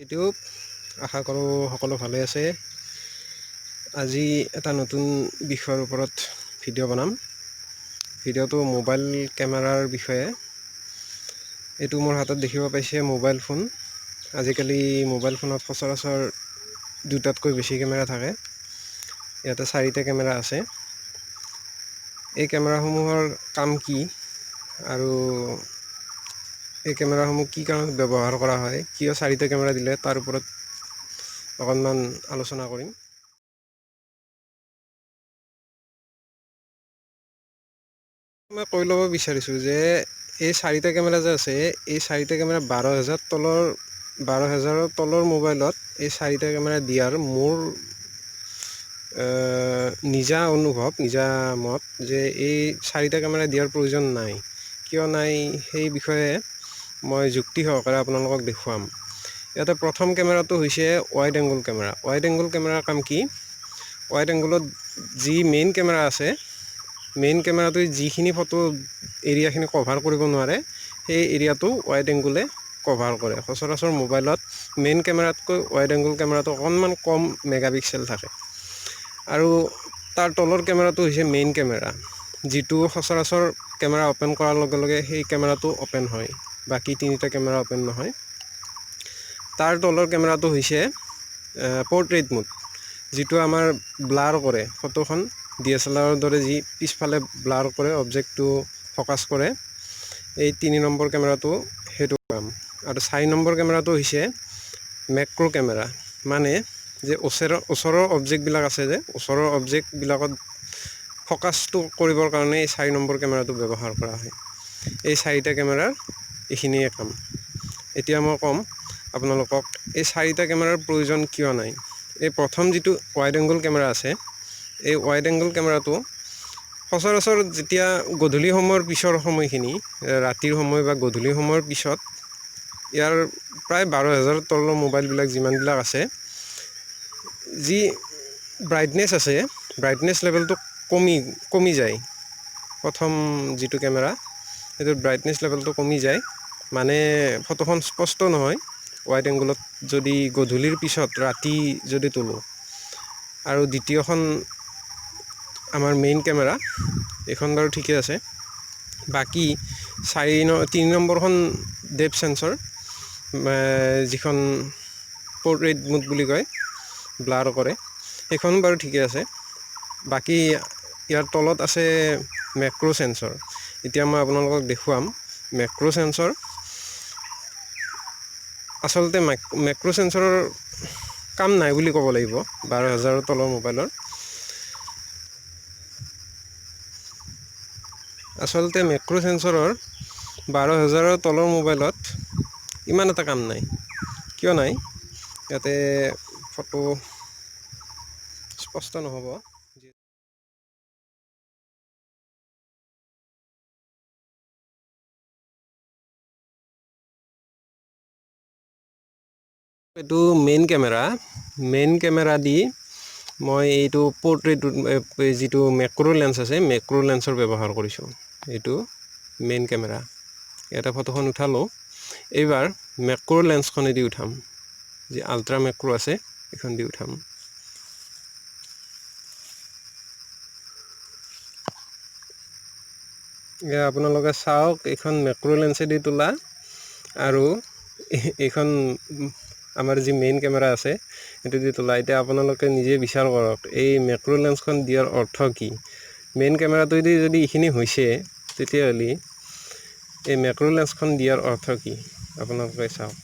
YouTube আশা কৰোঁ সকলো ভালে আছে। আজি এটা নতুন বিষয়ৰ ওপৰত ভিডিঅ' বনাম। ভিডিঅ'টো মোবাইল কেমেৰাৰ বিষয়ে। এইটো মোৰ হাতত দেখিব পাইছে মোবাইল ফোন। আজিকালি মোবাইল ফোনত সচৰাচৰ দুটাতকৈ বেছি কেমেৰা থাকে। ইয়াতে 4টা কেমেৰা আছে। এই কেমেৰাসমূহৰ কাম কি আৰু এই কেমেৰাসমূহ কি কাৰণত ব্যৱহাৰ কৰা হয়, কিয় 4টা কেমেৰা দিলে তাৰ ওপৰত অকণমান আলোচনা কৰিম। মই কৈ ল'ব বিচাৰিছোঁ যে এই 4টা কেমেৰা যে আছে, এই 4টা কেমেৰা 12,000ৰ তলৰ মোবাইলত এই 4টা কেমেৰা দিয়াৰ মোৰ নিজা অনুভৱ, নিজা মত যে এই 4টা কেমেৰা দিয়াৰ প্ৰয়োজন নাই। কিয় নাই সেই বিষয়ে মই যুক্তি সহকাৰে আপোনালোকক দেখুৱাম। ইয়াতে প্ৰথম কেমেৰাটো হৈছে wide angle camera. Wide angle কেমেৰাৰ কাম কি? ৱাইড এংগলত যি মেইন কেমেৰা আছে, মেইন কেমেৰাটোৱে যিখিনি ফটো এৰিয়াখিনি কভাৰ কৰিব নোৱাৰে, সেই এৰিয়াটো ৱাইড এংগলে কভাৰ কৰে। সচৰাচৰ মোবাইলত মেইন কেমেৰাতকৈ ৱাইড এংগল কেমেৰাটো অকণমান কম মেগাপিক্সেল থাকে। আৰু তাৰ তলৰ কেমেৰাটো হৈছে মেইন কেমেৰা, যিটো সচৰাচৰ কেমেৰা অ'পেন কৰাৰ লগে লগে সেই কেমেৰাটো অ'পেন হয়, বাকী 3টা কেমেৰা অ'পেন নহয়। তাৰ তলৰ কেমেৰাটো হৈছে পৰ্ট্ৰেইট মোড, যিটো আমাৰ ব্লাৰ কৰে ফটোখন। DSLR দৰে যি পিছফালে ব্লাৰ কৰে, অবজেক্টটো ফ'কাছ কৰে। এই 3 নম্বৰ কেমেৰাটো সেইটো কাম। আৰু 4 নম্বৰ কেমেৰাটো হৈছে মেক্ৰ' কেমেৰা, মানে যে ওচৰৰ অবজেক্টবিলাক আছে যে, ওচৰৰ অবজেক্টবিলাকত ফ'কাছটো কৰিবৰ কাৰণে এই 4 নম্বৰ কেমেৰাটো ব্যৱহাৰ কৰা হয়। এই 4টা কেমেৰাৰ এইখিনিয়ে কাম। এতিয়া মই ক'ম আপোনালোকক এই 4টা কেমেৰাৰ প্ৰয়োজন কিয় নাই। এই প্ৰথম যিটো ৱাইড এংগল কেমেৰা আছে, এই ৱাইড এংগল কেমেৰাটো সচৰাচৰ যেতিয়া গধূলি সময়ৰ পিছৰ সময়খিনি, ৰাতিৰ সময় বা গধূলি সময়ৰ পিছত, ইয়াৰ প্ৰায় 12,000ৰ তলৰ মোবাইলবিলাক যিমানবিলাক আছে, যি ব্ৰাইটনেছ আছে, ব্ৰাইটনেছ লেভেলটো কমি যায়। প্ৰথম যিটো কেমেৰা, সেইটো ব্ৰাইটনেছ লেভেলটো কমি যায়, মানে ফটোখন স্পষ্ট নহয় ৱাইড এংগলত যদি গধূলিৰ পিছত ৰাতি যদি তোলোঁ। আৰু দ্বিতীয়খন আমাৰ মেইন কেমেৰা, এইখন বাৰু ঠিকে আছে। বাকী 3 নম্বৰখন ডেপ্থ চেন্সৰ, যিখন পৰ্ট্ৰেইট মোড বুলি কয়, ব্লাৰ কৰে, সেইখন বাৰু ঠিকে আছে। বাকী ইয়াৰ তলত আছে মেক্ৰ' চেন্সৰ। এতিয়া মই আপোনালোকক দেখুৱাম মেক্ৰ' চেন্সৰ। আচলতে মেক্ৰ' চেন্সৰৰ কাম নাই বুলি ক'ব লাগিব 12,000ৰ তলৰ মোবাইলৰ। আচলতে মেক্ৰ' চেন্সৰৰ 12,000ৰ তলৰ মোবাইলত ইমান এটা কাম নাই। কিয় নাই? ইয়াতে ফটো স্পষ্ট নহ'ব। এইটো মেইন কেমেৰা দি মই এইটো পৰ্ট্ৰেইট যিটো মেক্ৰ' লেন্স আছে, মেক্ৰ' লেন্সৰ ব্যৱহাৰ কৰিছোঁ। এইটো মেইন কেমেৰা। ইয়াতে ফটোখন উঠালোঁ। এইবাৰ মেক্ৰ' লেন্সখনেদি উঠাম, যি আল্ট্ৰা মেক্ৰ' আছে, এইখন দি উঠাম। এয়া আপোনালোকে চাওক, এইখন মেক্ৰ' লেন্সেদি তোলা আৰু এইখন আমাৰ যি মেইন কেমেৰা আছে, সেইটো দি তোলা। এতিয়া আপোনালোকে নিজে বিচাৰ কৰক, এই মেক্ৰ' লেন্সখন দিয়াৰ অৰ্থ কি? মেইন কেমেৰাটোৱেদি যদি এইখিনি হৈছে, তেতিয়াহ'লে এই মেক্ৰ' লেন্সখন দিয়াৰ অৰ্থ কি আপোনালোকে চাওক।